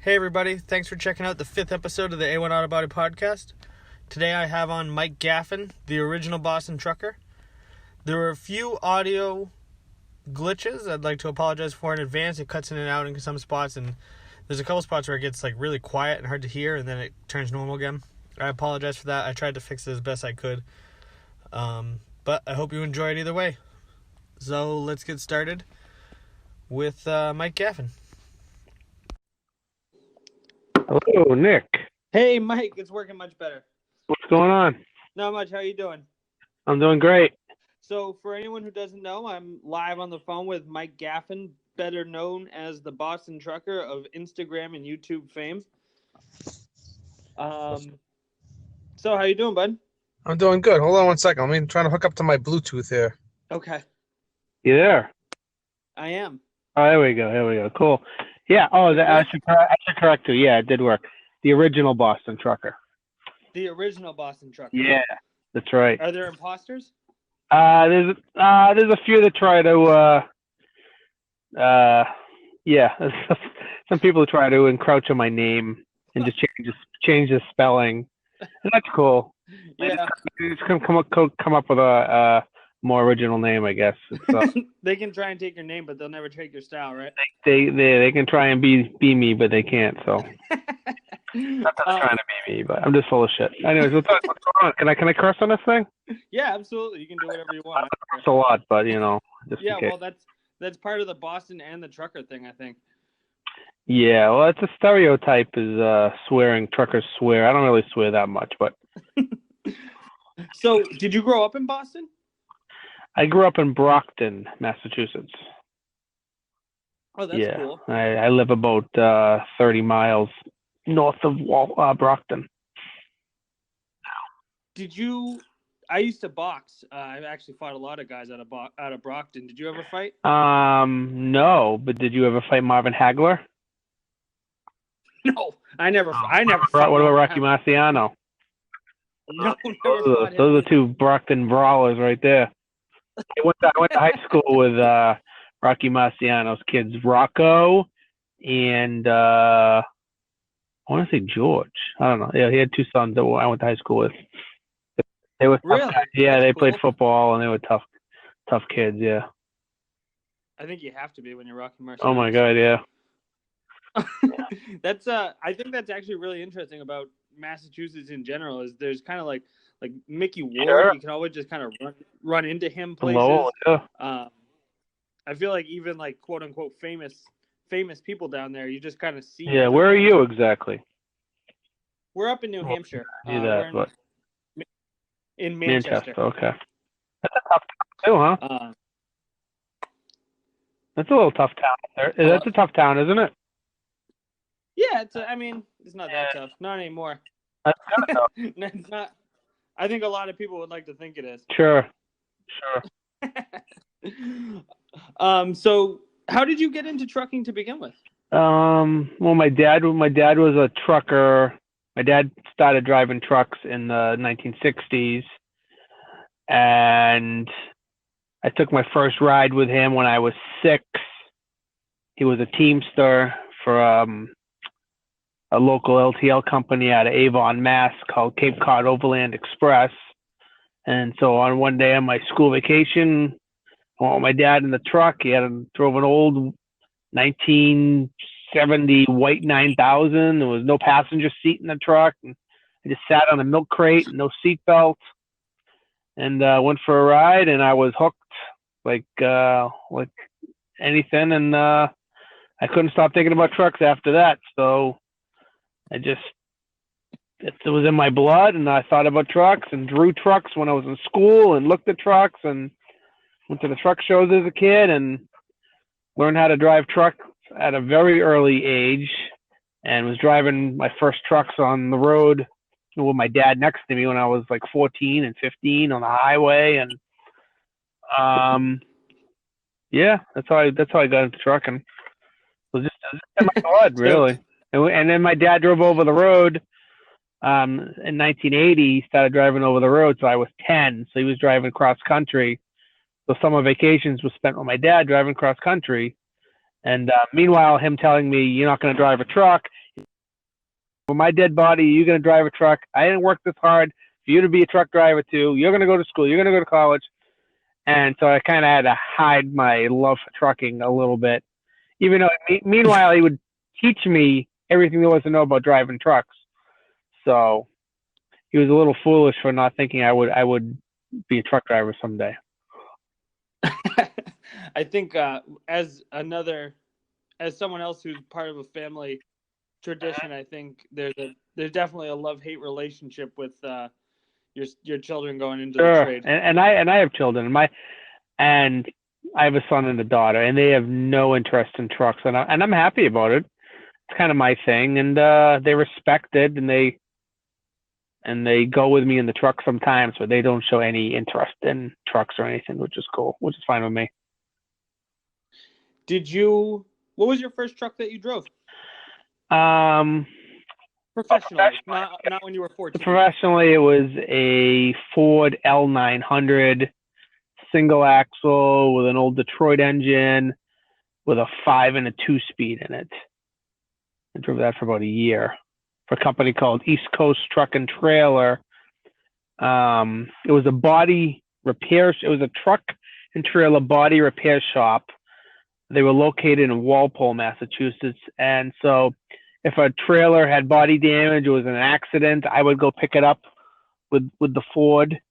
Hey everybody, thanks for checking out the 5th episode of the A1 Autobody podcast. Today I have on Mike Gaffin, the original Boston trucker. There were a few audio glitches I'd like to apologize for in advance. It cuts in and out in some spots, and there's a couple spots where it gets really quiet and hard to hear, and then it turns normal again. I apologize for that. I tried to fix it as best I could. But I hope you enjoy it either way. So let's get started with Mike Gaffin. Hello, Nick. Hey, Mike. It's working much better. What's going on? Not much. How you doing? I'm doing great. So, for anyone who doesn't know, I'm live on the phone with Mike Gaffin, better known as the Boston Trucker of Instagram and YouTube fame. So how you doing, bud? I'm doing good. Hold on one second. I'm trying to hook up to my Bluetooth here. Okay. You there? I am. Oh, there we go. Cool. Yeah. Oh, I should correct you. Yeah, it did work. The original Boston Trucker. The original Boston Trucker. Yeah, that's right. Are there imposters? There's a few that try to some people try to encroach on my name and just change the spelling. And that's cool. Yeah. Just come up with a more original name, I guess. They can try and take your name, but they'll never take your style, right? They can try and be me, but they can't. So not that they're trying to be me, but I'm just full of shit. Anyways, what's going on? Can I curse on this thing? Yeah, absolutely. You can do whatever you want. It's a lot, but just yeah. in case. Well, that's part of the Boston and the trucker thing, I think. Yeah, well, it's a stereotype is swearing. Truckers swear. I don't really swear that much, but. So, did you grow up in Boston? I grew up in Brockton, Massachusetts. Oh, that's cool. I live about 30 miles north of Brockton. I used to box. I actually fought a lot of guys out of Brockton. Did you ever fight? No, but did you ever fight Marvin Hagler? No, I never fought. What about Rocky Marciano? No, those are two Brockton brawlers right there. I went to high school with Rocky Marciano's kids, Rocco and I want to say George. I don't know. Yeah, he had two sons that I went to high school with. They were really? Tough. Yeah, they played football and they were tough kids. Yeah. I think you have to be when you're Rocky Marciano. Oh my God, yeah. That's I think that's actually really interesting about Massachusetts in general. Is there's kind of like Mickey Ward. Sure. You can always just kind of run into him places. Hello, yeah. I feel like even quote unquote famous people down there, you just kind of see. Yeah, where are you exactly? We're up in New Hampshire. In Manchester. Okay. That's a tough town too, huh? That's a little tough town. That's a tough town, isn't it? Yeah, it's not that tough. Not anymore. That's good, though. It's not. I think a lot of people would like to think it is. Sure. So how did you get into trucking to begin with? Well, my dad was a trucker. My dad started driving trucks in the 1960s, and I took my first ride with him when I was 6. He was a Teamster for a local LTL company out of Avon, Mass, called Cape Cod Overland Express. And so on one day on my school vacation, I went with my dad in the truck. He drove an old 1970 white 9000. There was no passenger seat in the truck. And I just sat on a milk crate, no seat belt, and went for a ride. And I was hooked like anything. And I couldn't stop thinking about trucks after that. So it was in my blood, and I thought about trucks and drew trucks when I was in school and looked at trucks and went to the truck shows as a kid and learned how to drive trucks at a very early age, and was driving my first trucks on the road with my dad next to me when I was 14 and 15 on the highway. And that's how I got into trucking. It was just in my blood, really. And then my dad drove over the road in 1980. He started driving over the road, so I was 10. So he was driving cross country. So summer vacations was spent with my dad driving cross country. And meanwhile, him telling me, "You're not going to drive a truck. for my dead body, you're going to drive a truck. I didn't work this hard for you to be a truck driver too. You're going to go to school. You're going to go to college. And so I kind of had to hide my love for trucking a little bit. Even though, meanwhile, he would teach me everything there was to know about driving trucks. So he was a little foolish for not thinking I would be a truck driver someday. I think as someone else who's part of a family tradition, I think there's definitely a love-hate relationship with your children going into the trade. And I have children, and I have a son and a daughter, and they have no interest in trucks, and I'm happy about it. It's kind of my thing, and they respect it, and they go with me in the truck sometimes, but they don't show any interest in trucks or anything, which is cool, which is fine with me. What was your first truck that you drove? Professionally, not when you were 14. Professionally, it was a Ford L900 single axle with an old Detroit engine with a 5 and a 2-speed in it. I drove that for about a year for a company called East Coast Truck and Trailer. It was a body repair. It was a truck and trailer body repair shop. They were located in Walpole, Massachusetts. And so if a trailer had body damage, it was an accident, I would go pick it up with the Ford.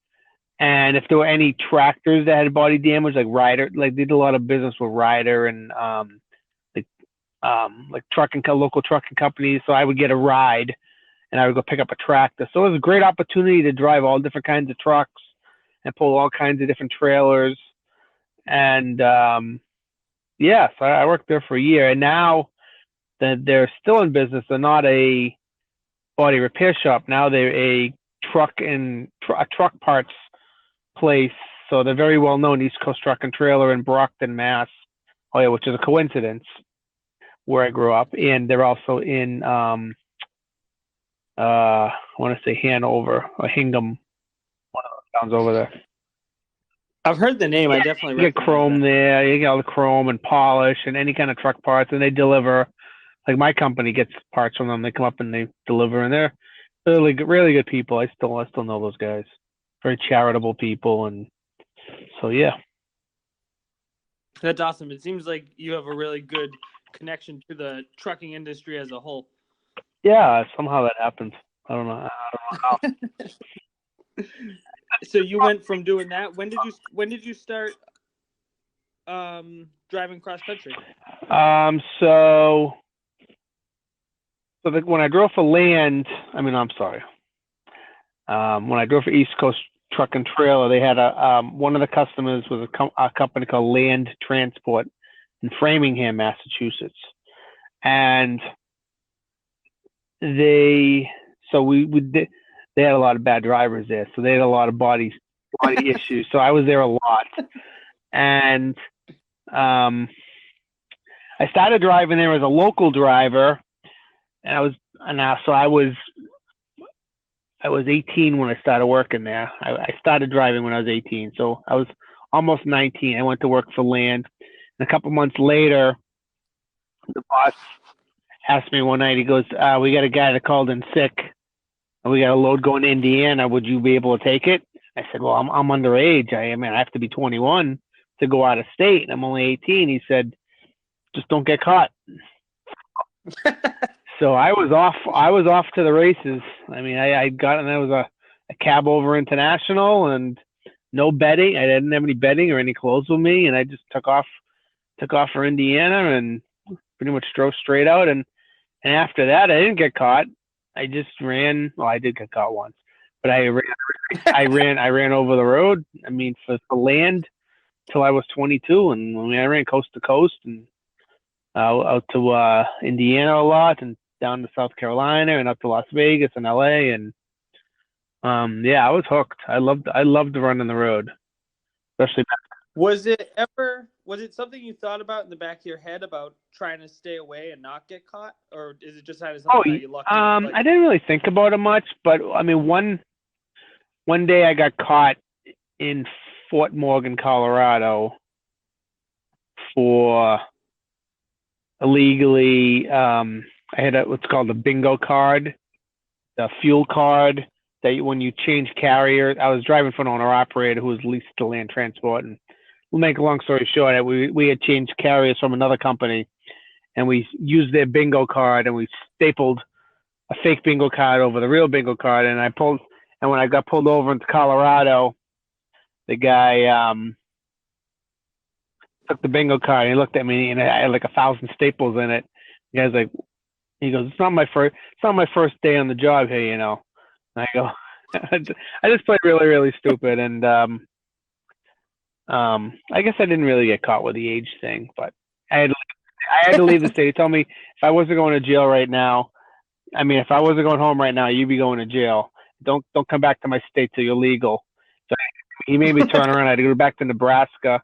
And if there were any tractors that had body damage, like Ryder, like they did a lot of business with Ryder and local trucking companies. So I would get a ride and I would go pick up a tractor. So it was a great opportunity to drive all different kinds of trucks and pull all kinds of different trailers. And so I worked there for a year. And now that they're still in business, they're not a body repair shop. Now they're a truck parts place. So they're very well known, East Coast Truck and Trailer in Brockton, Mass. Oh yeah, which is a coincidence where I grew up. And they're also in I want to say Hanover or Hingham, one of those towns over there. I've heard the name. I definitely you get chrome that. There. You get all the chrome and polish and any kind of truck parts, and they deliver. Like my company gets parts from them. They come up and they deliver, and they're really good people. I still know those guys. Very charitable people, and so yeah. That's awesome. It seems like you have a really good connection to the trucking industry as a whole. Yeah, somehow that happens. I don't know how. So you went from doing that. When did you start driving cross country? So when I drove for Land, when I drove for East Coast Truck and Trailer, they had one of the customers was a company called Land Transport in Framingham, Massachusetts, and they had a lot of bad drivers there, so they had a lot of body issues. So I was there a lot, and I started driving there as a local driver, and I was 18 when I started working there. I started driving when I was 18, so I was almost 19. I went to work for Land, and a couple months later, the boss asked me one night. He goes, "We got a guy that called in sick. We got a load going to Indiana. Would you be able to take it?" I said, "Well, I'm underage. I have to be 21 to go out of state, and I'm only 18." He said, "Just don't get caught." So I was off to the races. I got, and I was a cab over international and no bedding. I didn't have any bedding or any clothes with me, and I just took off for Indiana and pretty much drove straight out. And after that, I didn't get caught. I just ran. Well, I did get caught once, but I ran over the road. For Land till I was 22, and I ran coast to coast and out to Indiana a lot, and down to South Carolina, and up to Las Vegas and LA, and I was hooked. I loved running the road, especially back then. Was it something you thought about in the back of your head about trying to stay away and not get caught, or is it just something that you lucked into? I didn't really think about it much, but one day I got caught in Fort Morgan, Colorado, for illegally. I had what's called a bingo card, the fuel card that when you change carrier. I was driving for an owner-operator who was leased to Land Transport. And we'll make a long story short, we had changed carriers from another company, and we used their bingo card, and we stapled a fake bingo card over the real bingo card. And when I got pulled over into Colorado, the guy took the bingo card, and he looked at me, and I had like 1,000 staples in it. The guy's like, he goes, it's not my first day on the job here, you know. And I go, I just played really, really stupid, and I guess I didn't really get caught with the age thing, but I had to leave the state. He told me if I wasn't going to jail right now, if I wasn't going home right now, you'd be going to jail. Don't come back to my state till you're legal. So he made me turn around. I had to go back to Nebraska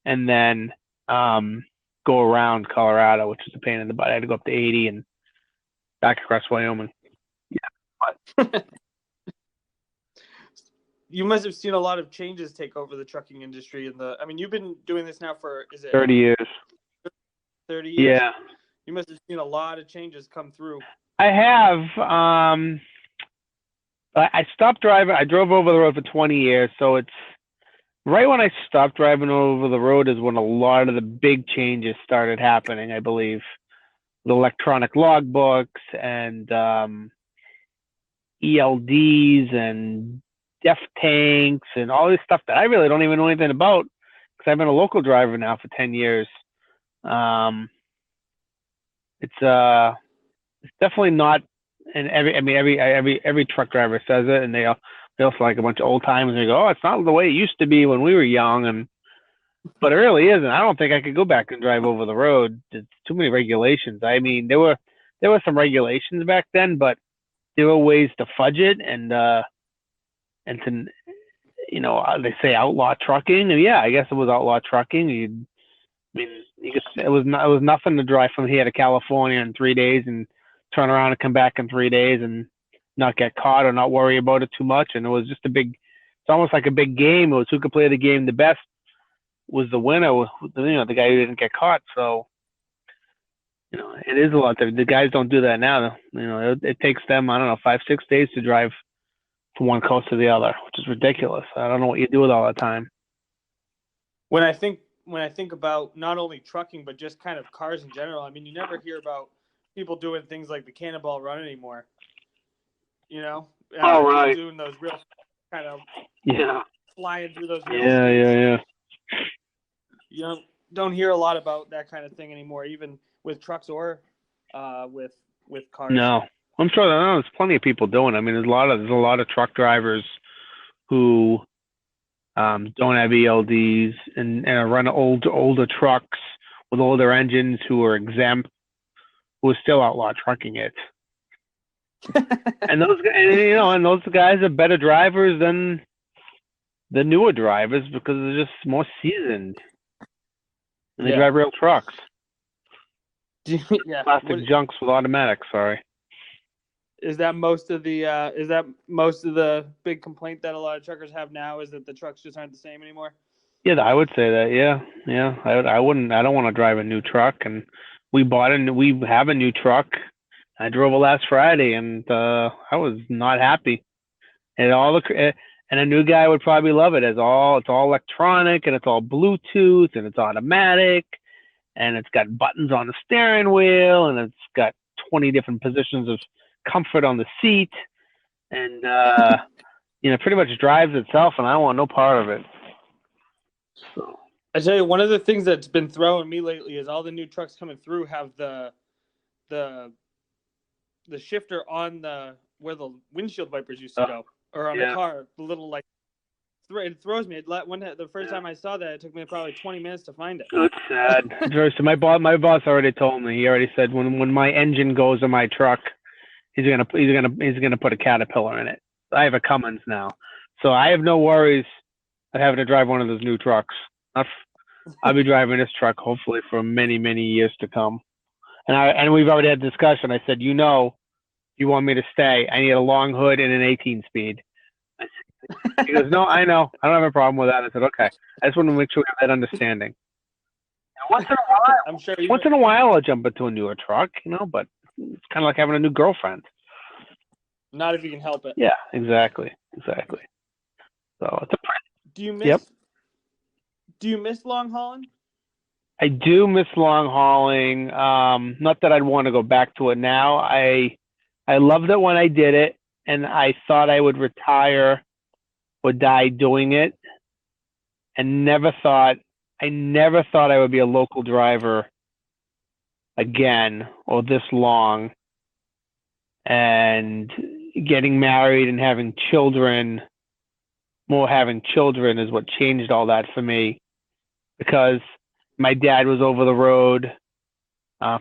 and then go around Colorado, which is a pain in the butt. I had to go up to 80 and back across Wyoming. Yeah. But You must have seen a lot of changes take over the trucking industry. You've been doing this now for, 30 years. 30 years? Yeah. You must have seen a lot of changes come through. I have. I stopped driving. I drove over the road for 20 years, so it's right when I stopped driving over the road is when a lot of the big changes started happening, I believe. The electronic logbooks and ELDs and DEF tanks and all this stuff that I really don't even know anything about because I've been a local driver now for 10 years. It's definitely not, and every truck driver says it, and they also like a bunch of old timers and they go, oh, it's not the way it used to be when we were young, but it really isn't. I don't think I could go back and drive over the road. It's too many regulations. There were some regulations back then, but there were ways to fudge it and to, they say outlaw trucking, and yeah, I guess it was outlaw trucking. It was nothing to drive from here to California in 3 days and turn around and come back in 3 days and not get caught or not worry about it too much. And it was just it's almost like a big game. It was who could play the game the best was the winner, the guy who didn't get caught. So, it is a lot. The guys don't do that now. It takes them, 5-6 days to drive from one coast to the other, which is ridiculous. I don't know what you do with all that time. When I think about not only trucking, but just kind of cars in general, you never hear about people doing things like the Cannonball Run anymore. Right. Doing those real kind of flying through those real yeah. You don't hear a lot about that kind of thing anymore, even with trucks or with cars. No, I'm sure there's plenty of people doing it. There's a lot of truck drivers who don't have ELDs and run older trucks with older engines who are exempt, who are still outlaw trucking it. and those guys are better drivers than the newer drivers because they're just more seasoned and they drive real trucks. Plastic junks with automatics. Sorry. Is that most of the big complaint that a lot of truckers have now is that the trucks just aren't the same anymore? Yeah, I would say that. Yeah. I don't want to drive a new truck, and we have a new truck. I drove it last Friday, and I was not happy. And and a new guy would probably love it. It's all electronic, and it's all Bluetooth, and it's automatic, and it's got buttons on the steering wheel, and it's got 20 different positions of comfort on the seat, and pretty much drives itself, and I want no part of it. So I tell you, one of the things that's been throwing me lately is all the new trucks coming through have the shifter on where the windshield wipers used to go, or on the car, the little it throws me. The first time I saw that, it took me probably 20 minutes to find it. It's sad. So my boss already told me. He already said when my engine goes in my truck, he's gonna put a Caterpillar in it. I have a Cummins now, so I have no worries of having to drive one of those new trucks. I'll be driving this truck hopefully for many, many years to come. And we've already had a discussion. I said, you want me to stay. I need a long hood and an 18-speed. He goes, no, I know. I don't have a problem with that. I said, okay. I just want to make sure we have that understanding. Once in a while, I'll jump into a newer truck, but it's kind of like having a new girlfriend. Not if you can help it. Yeah, exactly. So it's a Do you yep. miss? Do you miss long hauling? I do miss long hauling. Not that I'd want to go back to it now. I loved it when I did it, and I thought I would retire or die doing it, and never thought I would be a local driver again or this long. And getting married and having children, more having children is what changed all that for me, because my dad was over the road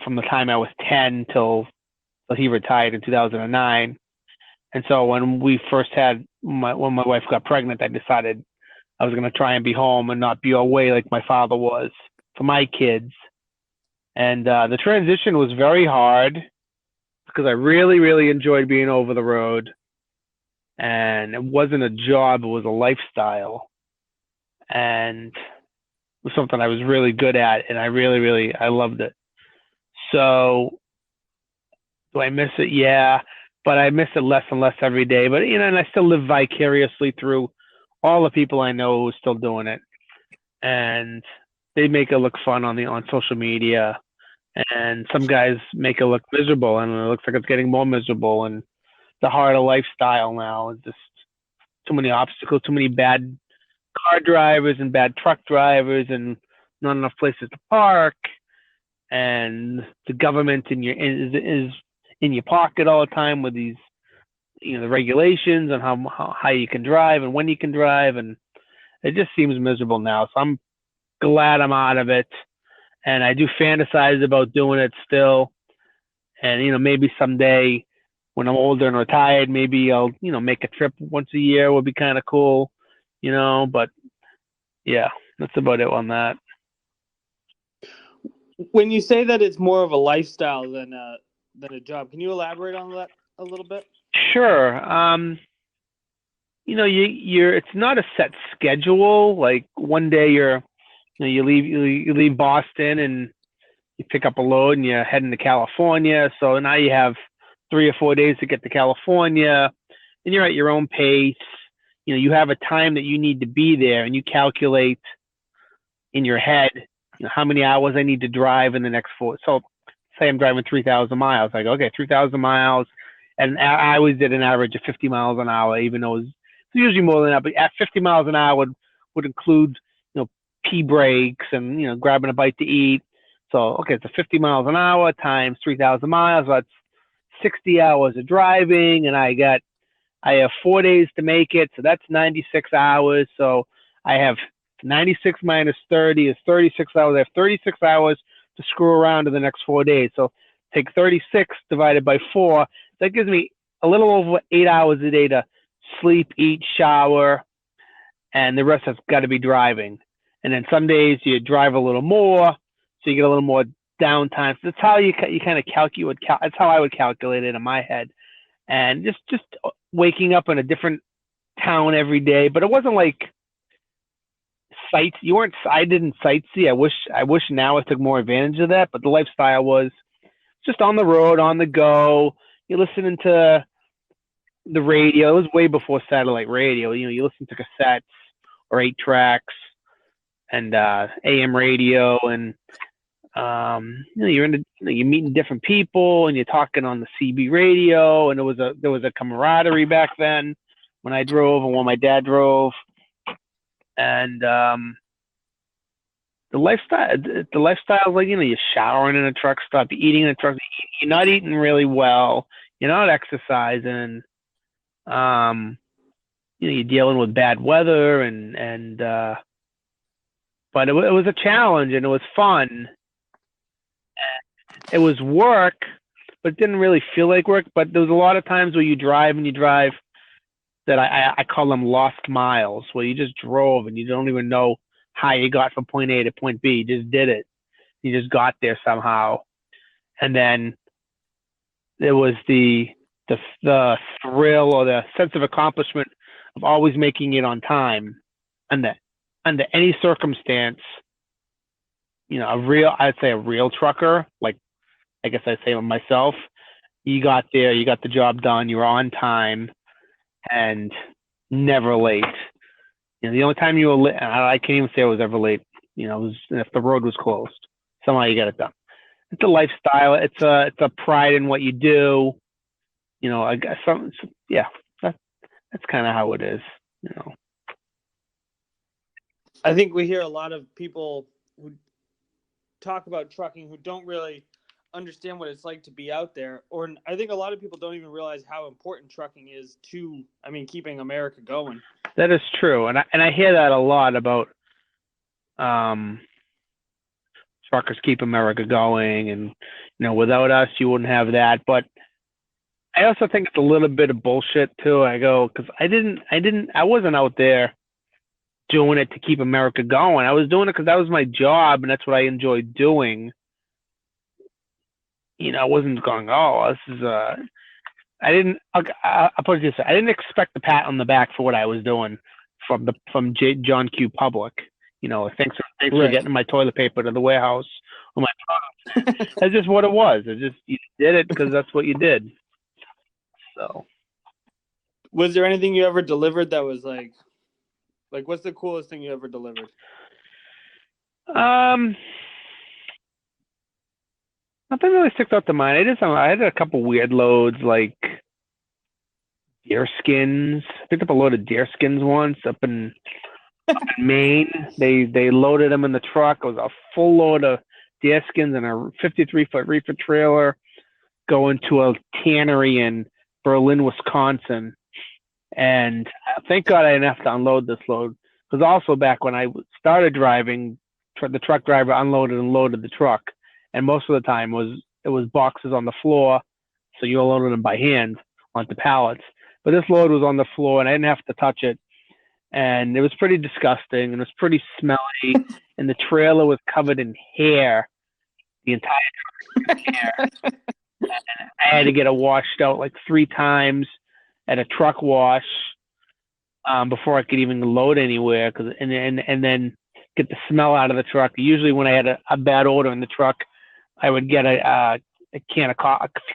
from the time I was 10 till he retired in 2009. And so when we first when my wife got pregnant, I decided I was going to try and be home and not be away like my father was for my kids. And the transition was very hard because I really, really enjoyed being over the road. And it wasn't a job, it was a lifestyle. And it was something I was really good at, and I really, really, I loved it. So do I miss it? Yeah, but I miss it less and less every day. But, and I still live vicariously through all the people I know who are still doing it. And they make it look fun on social media. And some guys make it look miserable, and it looks like it's getting more miserable. And the harder lifestyle now is just too many obstacles, too many bad car drivers and bad truck drivers, and not enough places to park. And the government is in your pocket all the time with these, the regulations on how you can drive and when you can drive, and it just seems miserable now. So I'm glad I'm out of it. And I do fantasize about doing it still. And, maybe someday when I'm older and retired, maybe I'll, make a trip once a year would be kind of cool, but yeah, that's about it on that. When you say that it's more of a lifestyle than a job, can you elaborate on that a little bit? Sure. It's not a set schedule. Like one day you leave Boston and you pick up a load and you're heading to California. So now you have 3 or 4 days to get to California, and you're at your own pace. You have a time that you need to be there, and you calculate in your head, how many hours I need to drive in the next 4. So say I'm driving 3,000 miles. I go, okay, 3,000 miles. And I always did an average of 50 miles an hour, even though it's usually more than that. But at 50 miles an hour would include, pee breaks and, grabbing a bite to eat. So, okay, it's 50 miles an hour times 3,000 miles. That's 60 hours of driving. And I have 4 days to make it. So that's 96 hours. So I have 96 minus 30 is 36 hours. I have 36 hours to screw around in the next 4 days. So take 36 divided by 4. That gives me a little over 8 hours a day to sleep, eat, shower, and the rest has got to be driving. And then some days you drive a little more, so you get a little more downtime. So that's how you kind of calculate. That's how I would calculate it in my head. And just waking up in a different town every day. But it wasn't like sights. I didn't sightsee. I wish now I took more advantage of that. But the lifestyle was just on the road, on the go. You're listening to the radio. It was way before satellite radio. You listen to cassettes or 8 tracks and AM radio, and you're meeting different people, and you're talking on the CB radio, and there was a camaraderie back then when I drove and when my dad drove, and the lifestyle, like you're showering in a truck stop, you're eating in a truck, you're not eating really well, you're not exercising, you're dealing with bad weather, and but it was a challenge, and it was fun. It was work, but it didn't really feel like work. But there was a lot of times where you drive that I call them lost miles, where you just drove and you don't even know how you got from point A to point B. You just did it. You just got there somehow. And then there was the thrill or the sense of accomplishment of always making it on time. And that under any circumstance, I'd say a real trucker, like I guess I say myself, you got there, you got the job done, you were on time, and never late. The only time you were late, I can't even say I was ever late. It was if the road was closed. Somehow you get it done. It's a lifestyle. It's a pride in what you do. I guess yeah. That's kind of how it is. I think we hear a lot of people who talk about trucking who don't really understand what it's like to be out there, or I think a lot of people don't even realize how important trucking is to, keeping America going. That is true, and I hear that a lot about truckers keep America going, and without us you wouldn't have that. But I also think it's a little bit of bullshit too. I go because I wasn't out there doing it to keep America going. I was doing it because that was my job and that's what I enjoyed doing. I wasn't going, oh, this is I'll put it this way. I didn't expect the pat on the back for what I was doing from John Q. Public. Thanks for getting my toilet paper to the warehouse or my products. That's just what it was. You did it because that's what you did. So, was there anything you ever delivered that was like what's the coolest thing you ever delivered? Nothing really sticks out to mind. I had a couple weird loads like deer skins. I picked up a load of deer skins once up in Maine. They loaded them in the truck. It was a full load of deer skins and a 53-foot reefer trailer going to a tannery in Berlin, Wisconsin. And thank God I didn't have to unload this load. Because also back when I started driving, the truck driver unloaded and loaded the truck. And most of the time it was boxes on the floor, so you loaded them by hand onto pallets. But this load was on the floor, and I didn't have to touch it. And it was pretty disgusting, and it was pretty smelly, and the trailer was covered in hair, the entire truck was hair. And I had to get it washed out like 3 times at a truck wash before I could even load anywhere, and then get the smell out of the truck. Usually when I had a bad odor in the truck, I would get a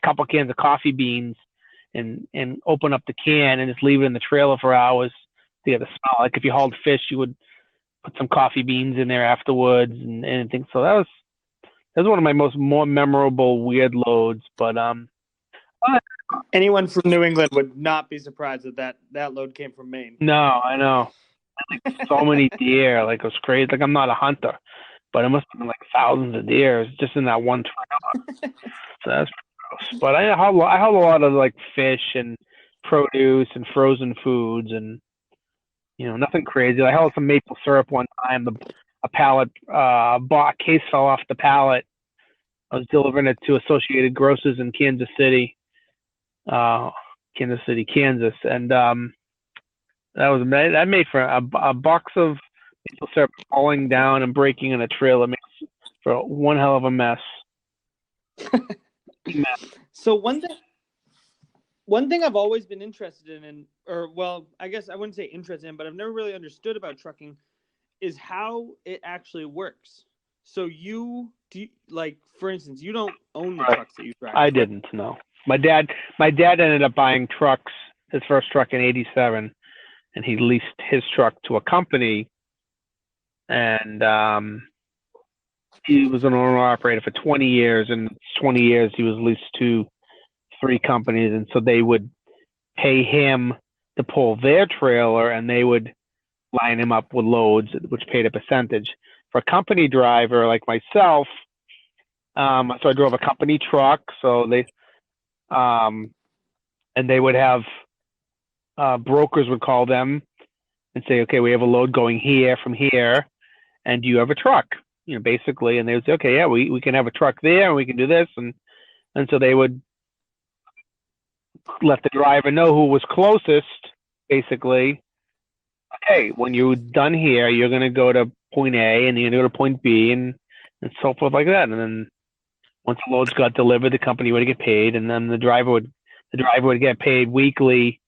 couple cans of coffee beans and open up the can and just leave it in the trailer for hours to get the smell. Like if you hauled fish, you would put some coffee beans in there afterwards and things. So that was one of my more memorable weird loads. But anyone from New England would not be surprised that load came from Maine. No, I know. Like so many deer, like it was crazy. Like I'm not a hunter, but it must have been like thousands of deer just in that one trailer. So that's gross. But I haul a lot of like fish and produce and frozen foods and nothing crazy. I hauled some maple syrup one time. A pallet case fell off the pallet. I was delivering it to Associated Grocers in Kansas City, Kansas, and that made for a box of maple syrup falling down and breaking in a trailer makes for one hell of a mess. So one thing I've always been interested in, I guess I wouldn't say interested in, but I've never really understood about trucking, is how it actually works. So for instance, you don't own the trucks that you drive. I didn't. No, my dad ended up buying trucks. His first truck in '87. And he leased his truck to a company, and he was an owner-operator for 20 years, and 20 years he was leased to 3 companies, and so they would pay him to pull their trailer, and they would line him up with loads, which paid a percentage. For a company driver like myself, so I drove a company truck, so they would have brokers would call them and say, okay, we have a load going here from here, and do you have a truck? Basically, and they would say, okay, yeah, we can have a truck there, and we can do this, and so they would let the driver know who was closest, basically. Okay, when you're done here, you're going to go to point A, and you're going to go to point B, and so forth like that. And then once the loads got delivered, the company would get paid, and then the driver would get paid weekly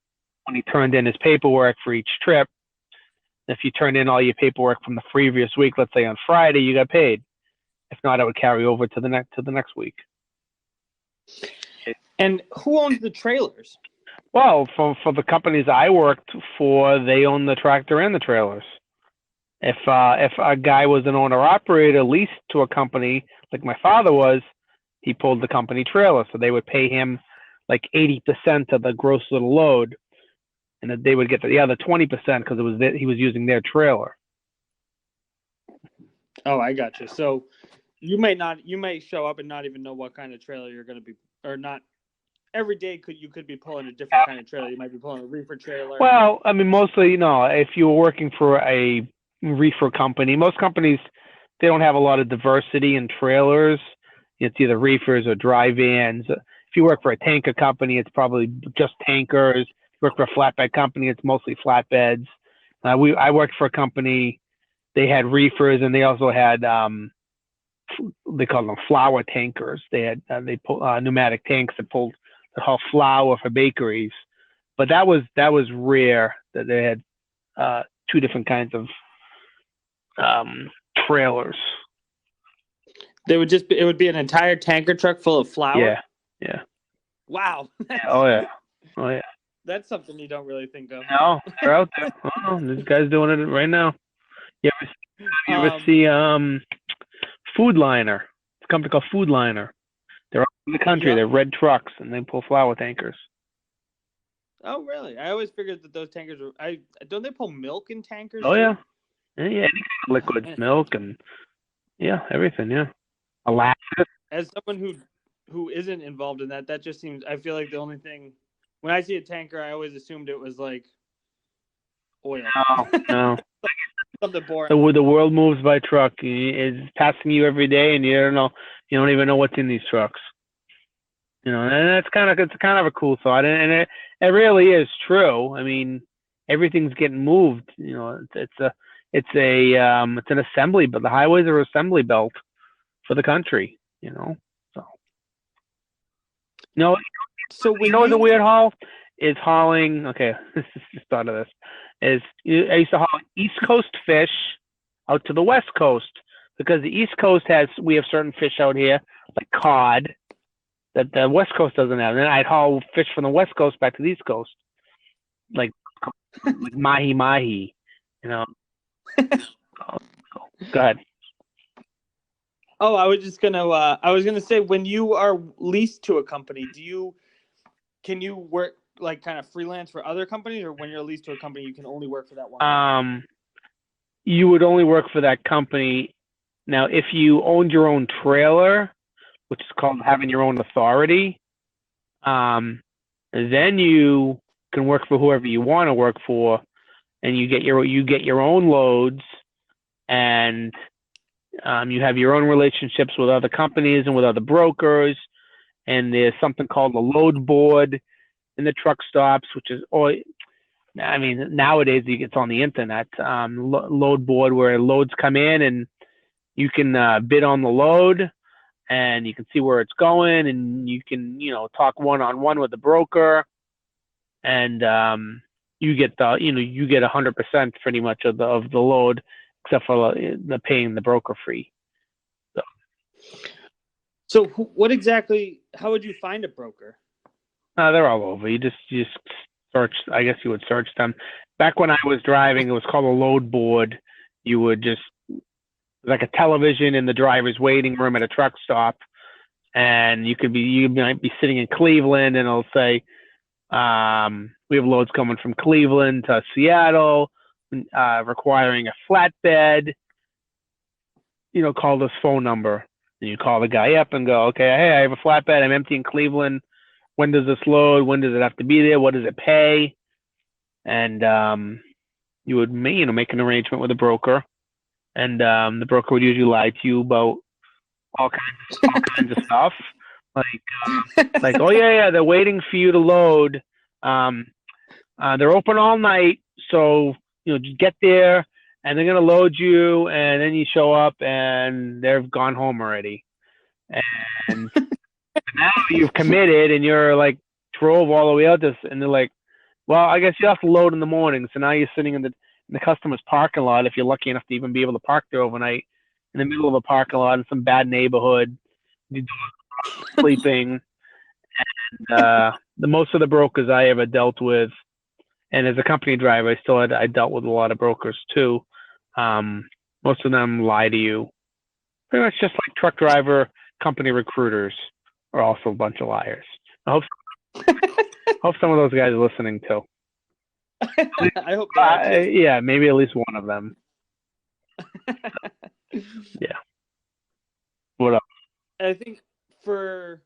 when he turned in his paperwork for each trip. If you turned in all your paperwork from the previous week, let's say on Friday, you got paid. If not, it would carry over to the next week. And who owns the trailers? Well, for the companies I worked for, they own the tractor and the trailers. If a guy was an owner operator leased to a company like my father was, he pulled the company trailer, so they would pay him like 80% of the gross of the load, and they would get the other 20% because he was using their trailer. Oh, I got you. So you may show up and not even know what kind of trailer you're going to be, or not. Every day you could be pulling a different kind of trailer. You might be pulling a reefer trailer. Well, I mean, mostly, if you were working for a reefer company, most companies, they don't have a lot of diversity in trailers. It's either reefers or dry vans. If you work for a tanker company, it's probably just tankers. If you work for a flatbed company, it's mostly flatbeds. I worked for a company, they had reefers, and they also had they called them flour tankers. They had pneumatic tanks that pulled the whole flour for bakeries, but that was rare that they had two different kinds of trailers. It would be an entire tanker truck full of flour. Yeah. Wow. Oh yeah. That's something you don't really think of. No, they're out there. Oh, this guy's doing it right now. You ever see Food Liner? It's a company called Food Liner. They're all in the country. Yep. They're red trucks, and they pull flour tankers. Oh, really? I always figured that those tankers were. Don't they pull milk in tankers? Oh too? yeah, any kind of liquids, milk, and everything. Yeah, molasses. As someone who isn't involved in that just seems. I feel like the only thing when I see a tanker, I always assumed it was like oil. No. Something boring. The world moves by truck. It's passing you every day, and you don't know. You don't even know what's in these trucks. And it's kind of a cool thought, and it really is true. I mean, everything's getting moved. It's an assembly, but the highways are assembly belt for the country. So. So when what's a weird haul is hauling. Okay, this is just thought of this. I used to haul East Coast fish out to the West Coast because the East Coast we have certain fish out here like cod that the West Coast doesn't have. And then I'd haul fish from the West Coast back to the East Coast, like mahi. Go ahead. Oh, I was gonna say, when you are leased to a company, can you work like kind of freelance for other companies, or when you're leased to a company, you can only work for that one? You would only work for that company. Now, if you owned your own trailer, which is called having your own authority, then you can work for whoever you want to work for, and you get your own loads, and you have your own relationships with other companies and with other brokers, and there's something called a load board in the truck stops, which is nowadays it's on the internet, load board where loads come in and you can bid on the load and you can see where it's going and you can, talk one-on-one with the broker and you get 100% pretty much of the load except for the paying the broker fee. So how would you find a broker? They're all over. You just search. I guess you would search them. Back when I was driving, it was called a load board. You would just like a television in the driver's waiting room at a truck stop, and you might be sitting in Cleveland, and it'll say, "We have loads coming from Cleveland to Seattle, requiring a flatbed. Call this phone number." And you call the guy up and go, "Okay, hey, I have a flatbed. I'm empty in Cleveland. When does this load? When does it have to be there? What does it pay?" And you would make an arrangement with a broker, and the broker would usually lie to you about all kinds of stuff, like oh yeah, they're waiting for you to load. They're open all night, so just get there, and they're gonna load you, and then you show up, and they've gone home already, and now you've committed and you're like drove all the way out this, and they're like, well, I guess you have to load in the morning. So now you're sitting in the customer's parking lot, if you're lucky enough to even be able to park there overnight, in the middle of a parking lot in some bad neighborhood, sleeping, The most of the brokers I ever dealt with, and as a company driver, I dealt with a lot of brokers too. Most of them lie to you. Pretty much just like truck driver company recruiters are also a bunch of liars. I hope some of those guys are listening too. I hope they are too. Yeah, maybe at least one of them. Yeah. What else? I think for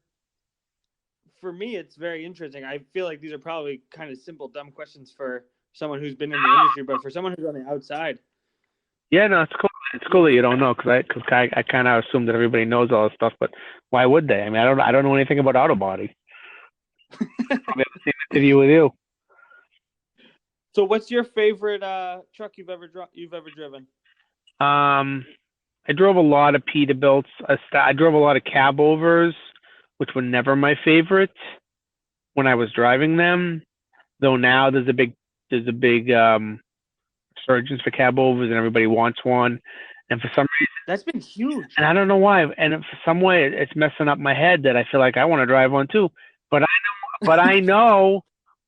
me, it's very interesting. I feel like these are probably kind of simple, dumb questions for someone who's been in the industry, but for someone who's on the outside. Yeah, no, it's cool. It's cool that you don't know because I kind of assume that everybody knows all this stuff, but why would they? I mean, I don't know anything about Autobody. I've never seen an interview with you. So, what's your favorite truck you've ever driven? I drove a lot of Peterbilts. I drove a lot of cab overs, which were never my favorite when I was driving them. Though now there's a big resurgence for cab overs, and everybody wants one. And for some reason, that's been huge. And I don't know why. And for some way, it's messing up my head that I feel like I want to drive one too. But I know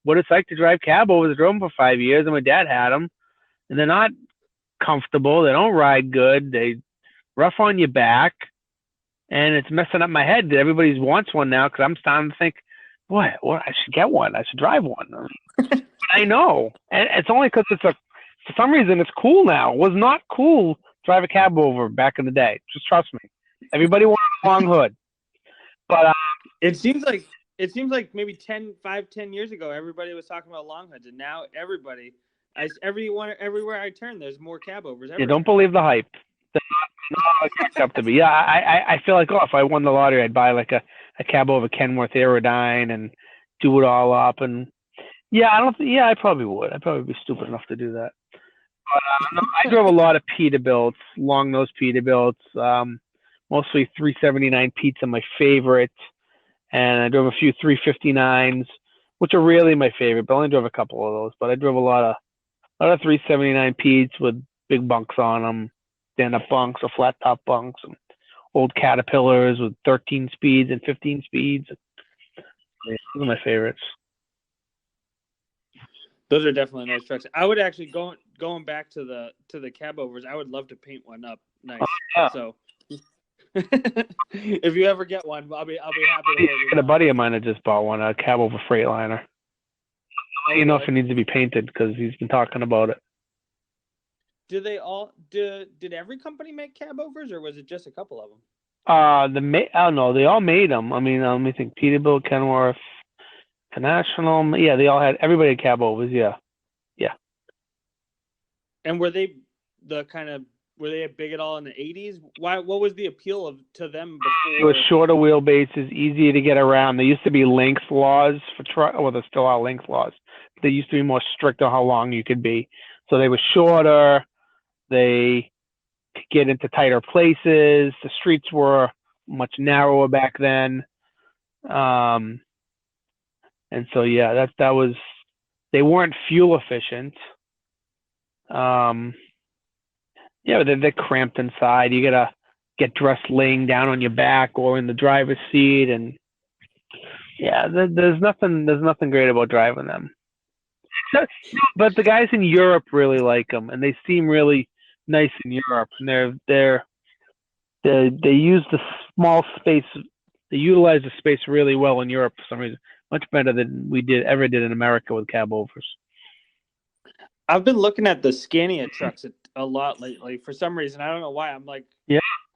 what it's like to drive cab overs. I drove them for 5 years, and my dad had them, and they're not comfortable. They don't ride good. They rough on your back, and it's messing up my head that everybody wants one now because I'm starting to think, boy, well, I should get one. I should drive one. I know, and it's only because for some reason it's cool now. It was not cool to drive a cab over back in the day. Just trust me. Everybody wanted a long hood, but it seems like maybe 10 years ago everybody was talking about long hoods, and now everywhere I turn there's more cab overs. Yeah, don't believe the hype. It's up to me. Yeah, I feel like if I won the lottery, I'd buy like a cab over Kenworth Aerodyne and do it all up. And yeah, I probably would. I'd probably be stupid enough to do that. But I drove a lot of Peterbilts, long nose Peterbilts. Mostly 379 Pete's are my favorite, and I drove a few 359s, which are really my favorite. But I only drove a couple of those. But I drove a lot of 379 Pete's with big bunks on them. Stand-up bunks or flat-top bunks, and old Caterpillars with 13 speeds and 15 speeds. Yeah, those are my favorites. Those are definitely nice trucks. I would actually going back to the cab overs. I would love to paint one up nice. Oh, yeah. So if you ever get one, I'll be happy to. A buddy of mine that just bought one, a cab over Freightliner. You know if it needs to be painted because he's been talking about it. Did every company make cab overs, or was it just a couple of them? I don't know. They all made them. I mean, let me think. Peterbilt, Kenworth, International. Yeah, everybody had cab overs. Yeah. And were they big at all in the 80s? What was the appeal to them before? It was shorter wheelbases, easier to get around. There used to be length laws for truck. Well, there still are length laws. They used to be more strict on how long you could be. So they were shorter. They could get into tighter places. The streets were much narrower back then. And so, yeah, that was, they weren't fuel efficient. Yeah, but they're cramped inside. You gotta get dressed laying down on your back or in the driver's seat. And yeah, there's nothing great about driving them. But the guys in Europe really like them, and they seem really nice in Europe. And they use the small space. They utilize the space really well in Europe for some reason, much better than we ever did in America with cab overs. I've been looking at the Scania trucks a lot lately. For some reason, I don't know why. I'm like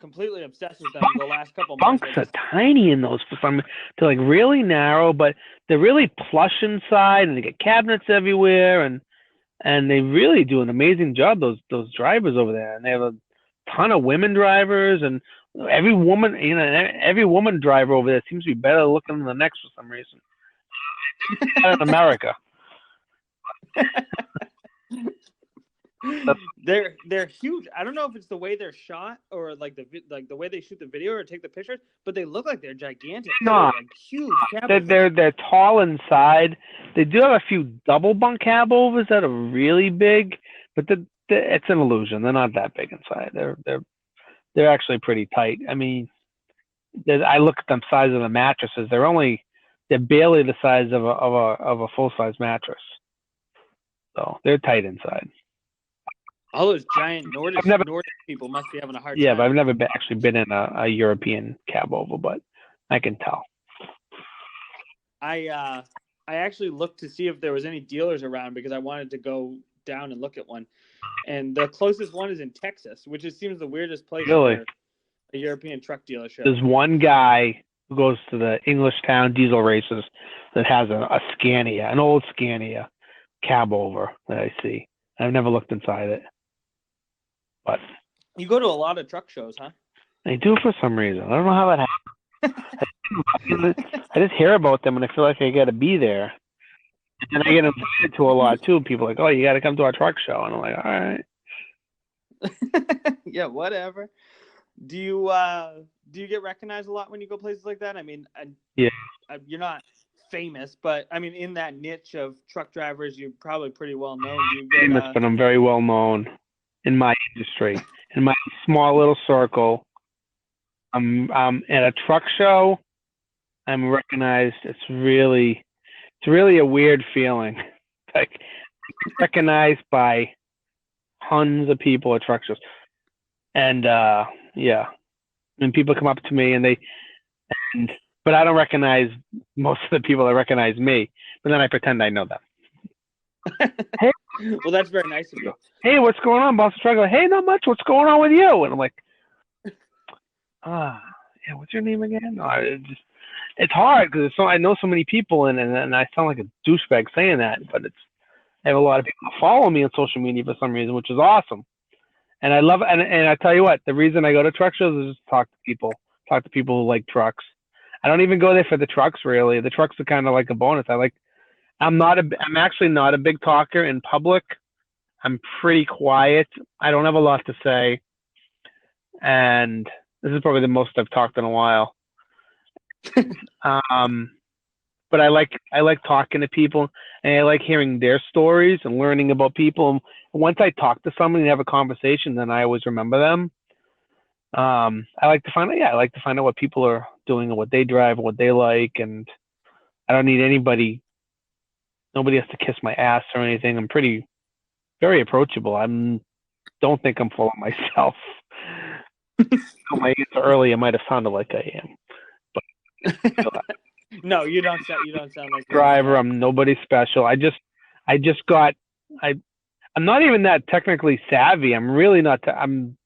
completely obsessed with them the last couple months. Bunks are tiny in those for some reason. They're like really narrow, but they're really plush inside, and they get cabinets everywhere, and they really do an amazing job. Those drivers over there, and they have a ton of women drivers, and every woman driver over there seems to be better looking than the next for some reason. In America. They're huge. I don't know if it's the way they're shot or like the way they shoot the video or take the pictures, but they look like they're gigantic. No, like huge. They're tall inside. They do have a few double bunk cab overs that are really big, but it's an illusion. They're not that big inside. They're actually pretty tight. I mean, I look at them size of the mattresses. They're only they're barely the size of a full size mattress. So they're tight inside. All those giant Nordic never- people must be having a hard Yeah, time. but I've never actually been in a European cab over, but I can tell. I actually looked to see if there was any dealers around because I wanted to go down and look at one. And the closest one is in Texas, which seems the weirdest place Really? for a European truck dealership. There's one guy who goes to the Englishtown diesel races that has a Scania, an old Scania cab over that I see. I've never looked inside it. But You go to a lot of truck shows, huh? I do for some reason. I don't know how that happens. I just hear about them and I feel like I got to be there. And I get invited to a lot too. People are like, oh, you got to come to our truck show. And I'm like, all right. Yeah, whatever. Do you get recognized a lot when you go places like that? I mean, yeah, you're not famous, but I mean, in that niche of truck drivers, you're probably pretty well known. Do you get, famous, but I'm very well known in my industry, in my small little circle. I'm at a truck show. I'm recognized. It's really a weird feeling. Like recognized by tons of people at truck shows, and yeah, and people come up to me but I don't recognize most of the people that recognize me. But then I pretend I know them. Hey, well, that's very nice of you. Hey, what's going on, Boston Truck? Hey, not much. What's going on with you? And I'm like, yeah, what's your name again? No, it's hard because I know so many people, and I sound like a douchebag saying that, but I have a lot of people who follow me on social media for some reason, which is awesome. And I love it. And I tell you what, the reason I go to truck shows is just to talk to people who like trucks. I don't even go there for the trucks, really. The trucks are kind of like a bonus. I'm actually not a big talker in public. I'm pretty quiet. I don't have a lot to say. And this is probably the most I've talked in a while. But I like talking to people, and I like hearing their stories and learning about people. And once I talk to someone and have a conversation, then I always remember them. I like to find out what people are doing and what they drive and what they like, and I don't need anybody. Nobody has to kiss my ass or anything. I'm very approachable. Don't think I'm full of myself. My answer earlier might have sounded like I am, but no, you don't sound like driver. I'm nobody special. I'm not even that technically savvy. I'm really not. I'm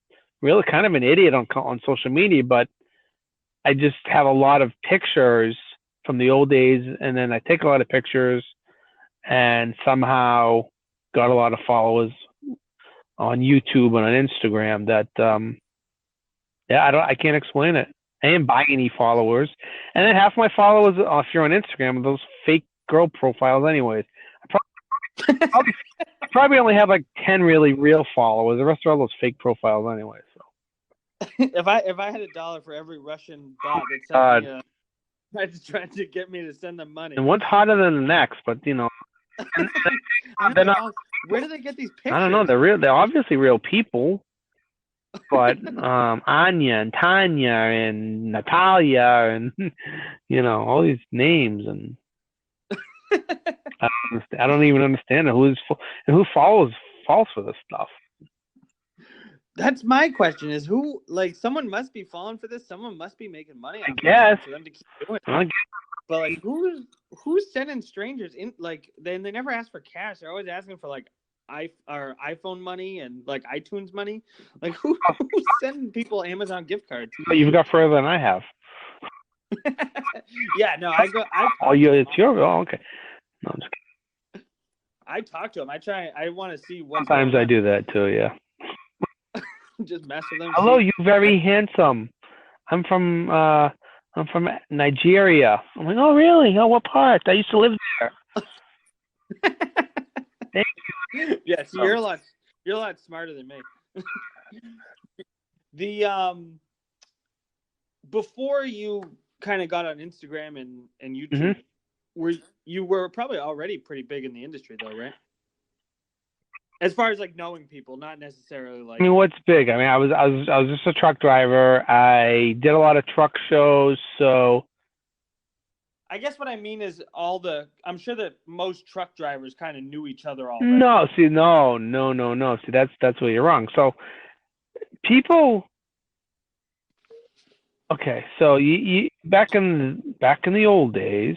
really kind of an idiot on social media, but I just have a lot of pictures from the old days, and then I take a lot of pictures, and somehow got a lot of followers on YouTube and on Instagram that I can't explain it. I didn't buy any followers, and then half my followers, if you're on Instagram, are those fake girl profiles anyways. I probably only have like 10 really real followers. The rest are all those fake profiles anyway. So if I had $1 for every Russian bot that sent me just trying to get me to send them money. And one's hotter than the next, but you know, they're not. Where do they get these pictures? I don't know. They're real. They're obviously real people. But Anya and Tanya and Natalia and all these names, and I don't even understand who falls for this stuff. That's my question: is who someone must be falling for this? Someone must be making money. I guess for them to keep doing it. But who's sending strangers in? They never ask for cash. They're always asking for iPhone money and iTunes money. Who's sending people Amazon gift cards? You've got further than I have. Yeah, no, it's your. Oh, okay. No, I'm just kidding. I talk to them. I want to see what. Sometimes I do that too. Yeah. Just mess with them. Hello, you very handsome. I'm from Nigeria. I'm like, oh really? Oh, what part? I used to live there. Thank you. Yeah, so you're a lot smarter than me. Before you kind of got on Instagram and YouTube, you were probably already pretty big in the industry though, right? As far as knowing people, not necessarily I mean, what's big? I mean, I was just a truck driver. I did a lot of truck shows, so I guess what I mean is I'm sure that most truck drivers kind of knew each other already. No, see, no. See, that's where you're wrong. So people, okay, so you back in the old days,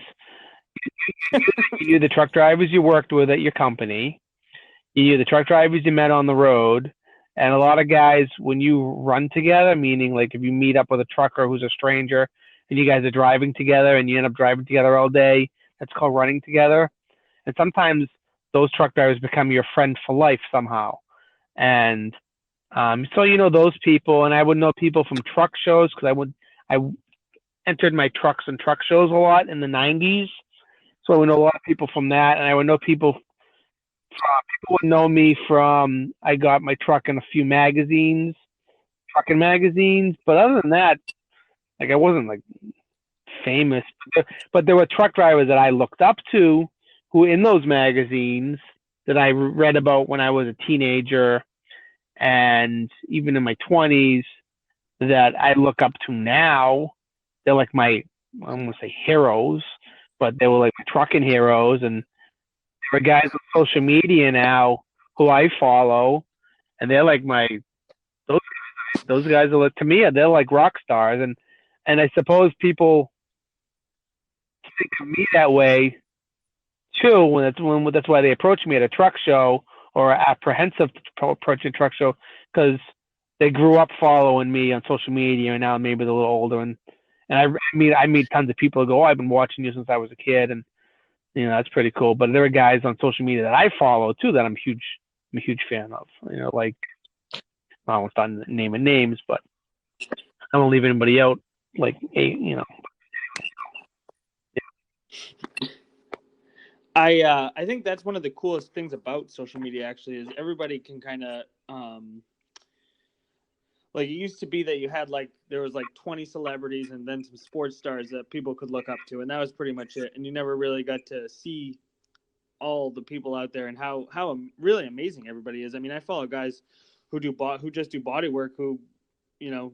you knew the truck drivers you worked with at your company, you knew the truck drivers you met on the road, and a lot of guys, when you run together, meaning like if you meet up with a trucker who's a stranger and you guys are driving together and you end up driving together all day, that's called running together. And sometimes those truck drivers become your friend for life somehow. And so you know those people, and I would know people from truck shows because I entered my trucks and truck shows a lot in the '90s. So I would know a lot of people from that, and I would know people would know me from I got my truck in a few magazines, trucking magazines. But other than that, like I wasn't like famous. But there were truck drivers that I looked up to who in those magazines that I read about when I was a teenager and even in my 20s that I look up to now. They're like my, I'm going to say heroes, but they were like my trucking heroes. And there are guys on social media now who I follow, and they're like those guys are like, to me, they're like rock stars. And I suppose people think of me that way too. That's why they approach me at a truck show or apprehensive approaching truck show, because they grew up following me on social media, and now maybe they're a little older. And I meet tons of people who go, oh, I've been watching you since I was a kid, and you know that's pretty cool. But there are guys on social media that I follow too that I'm a huge fan of. You know, like I won't start naming names, but I won't leave anybody out. Like you know. I think that's one of the coolest things about social media actually is everybody can kind of like it used to be that you had like there was like 20 celebrities and then some sports stars that people could look up to, and that was pretty much it. And you never really got to see all the people out there and how really amazing everybody is. I mean, I follow guys who just do body work who, you know,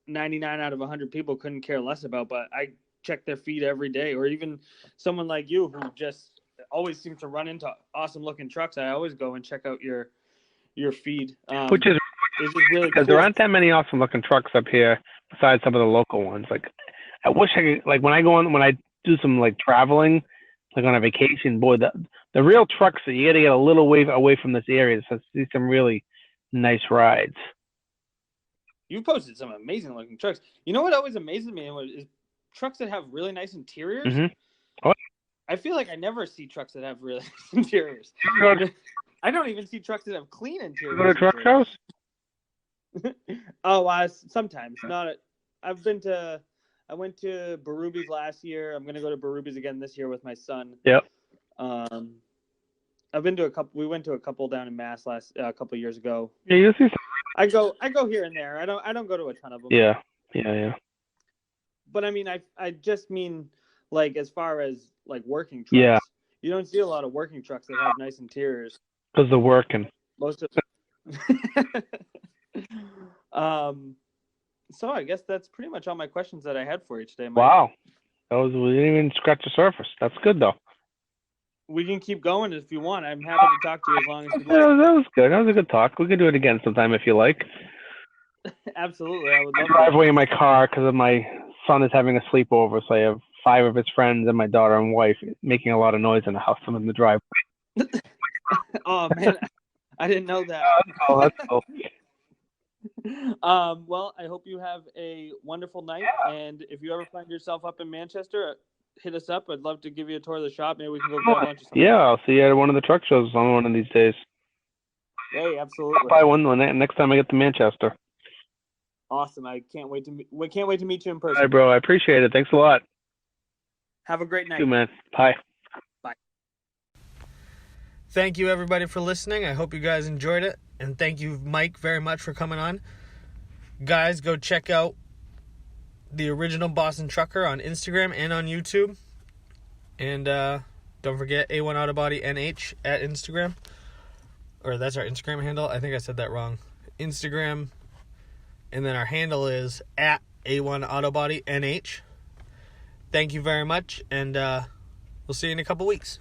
99 out of 100 people couldn't care less about, but I check their feed every day. Or even someone like you who just always seems to run into awesome looking trucks. I always go and check out your feed, Which is just really because cool. there aren't that many awesome looking trucks up here besides some of the local ones. Like I wish I could, like when I do some like traveling, like on a vacation, boy, the real trucks that you got to get a little way away from this area to see some really nice rides. You posted some amazing looking trucks. You know what always amazes me is trucks that have really nice interiors. Mm-hmm. Oh. I feel like I never see trucks that have really nice interiors. I don't even see trucks that have clean interiors. You go to truck shows? Oh, sometimes. I went to Berrubi's last year. I'm gonna go to Berrubi's again this year with my son. Yep. I've been to a couple. We went to a couple down in Mass a couple years ago. Yeah, you see. I go here and there. I don't go to a ton of them. Yeah. But I mean, I just mean like as far as like working trucks. Yeah. You don't see a lot of working trucks that have nice interiors. Because they're working. Most of. So I guess that's pretty much all my questions that I had for you today, Mike. Wow. We didn't even scratch the surface. That's good though. We can keep going if you want. I'm happy to talk to you as long as you like. That was good. That was a good talk. We can do it again sometime if you like. Absolutely, I would love I drive away in my car because my son is having a sleepover, so I have 5 of his friends and my daughter and wife making a lot of noise in the house. I'm in the driveway. Oh man, I didn't know that. Oh, that's cool. Well, I hope you have a wonderful night, and if you ever find yourself up in Manchester, hit us up. I'd love to give you a tour of the shop. Maybe we can go grab lunch or something. Yeah, I'll see you at one of the truck shows on one of these days. Hey, absolutely. I'll buy one next time I get to Manchester. Awesome. We can't wait to meet you in person. All right, bro. I appreciate it. Thanks a lot. Have a great night. You too, man. Bye. Bye. Thank you, everybody, for listening. I hope you guys enjoyed it. And thank you, Mike, very much for coming on. Guys, go check out the original Boston Trucker on Instagram and on YouTube. And don't forget A1 Autobody NH at Instagram. Or that's our Instagram handle. I think I said that wrong. Instagram. And then our handle is at A1 Autobody NH. Thank you very much, and we'll see you in a couple weeks.